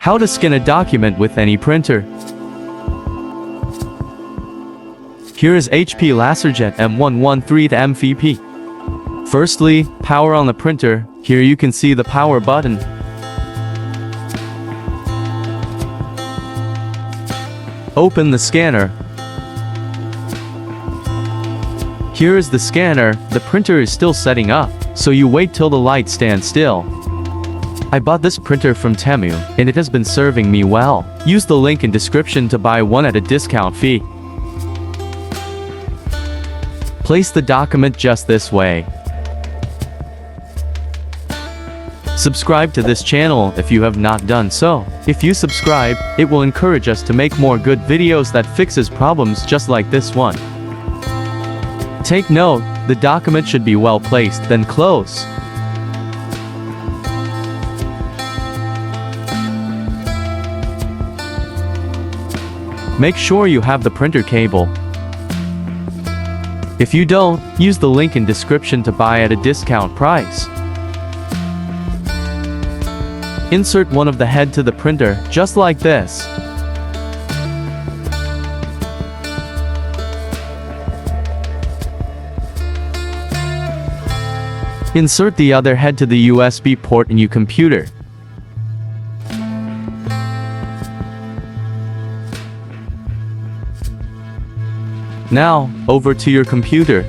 How to scan a document with any printer. Here is HP LaserJet M113 MVP. Firstly, power on the printer. Here you can see the power button. Open the scanner. Here is the scanner. The printer is still setting up, so you wait till the light stands still. I bought this printer from Temu, and it has been serving me well. Use the link in description to buy one at a discount fee. Place the document just this way. Subscribe to this channel if you have not done so. If you subscribe, it will encourage us to make more good videos that fixes problems just like this one. Take note, the document should be well placed, then close. Make sure you have the printer cable. If you don't, use the link in description to buy at a discount price. Insert one of the head to the printer, just like this. Insert the other head to the USB port in your computer. Now, over to your computer.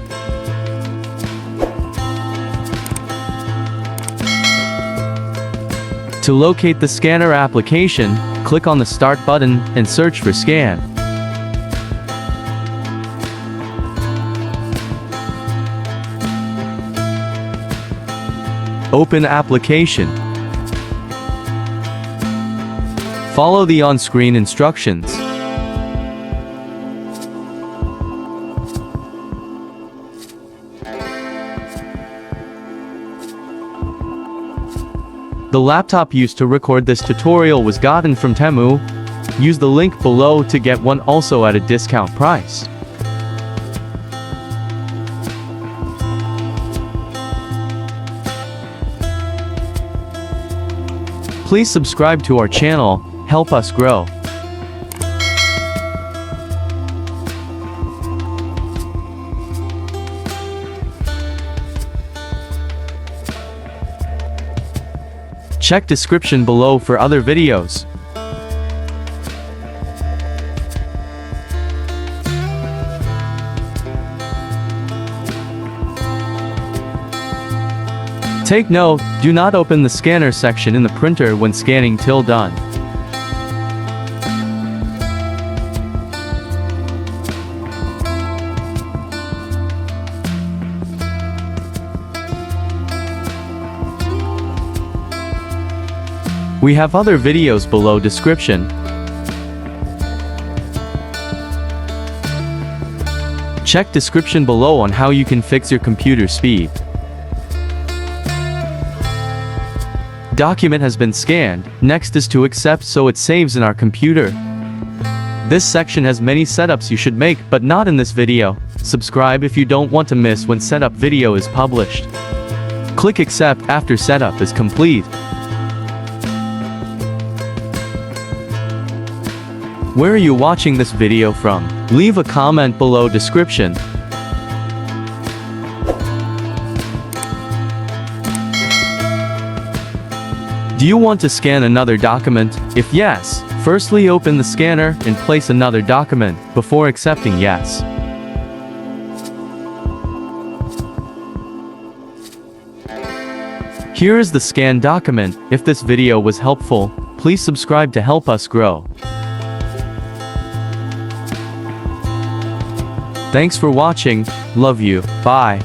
To locate the scanner application, click on the Start button and search for Scan. Open application. Follow the on-screen instructions. The laptop used to record this tutorial was gotten from Temu. Use the link below to get one also at a discount price. Please subscribe to our channel, help us grow. Check description below for other videos. Take note, do not open the scanner section in the printer when scanning till done. We have other videos below description. Check description below on how you can fix your computer speed. Document has been scanned. Next is to accept so it saves in our computer. This section has many setups you should make, but not in this video. Subscribe if you don't want to miss when setup video is published. Click accept after setup is complete. Where are you watching this video from? Leave a comment below description. Do you want to scan another document? If yes, firstly open the scanner and place another document before accepting yes. Here is the scanned document. If this video was helpful, please subscribe to help us grow. Thanks for watching. Love you. Bye.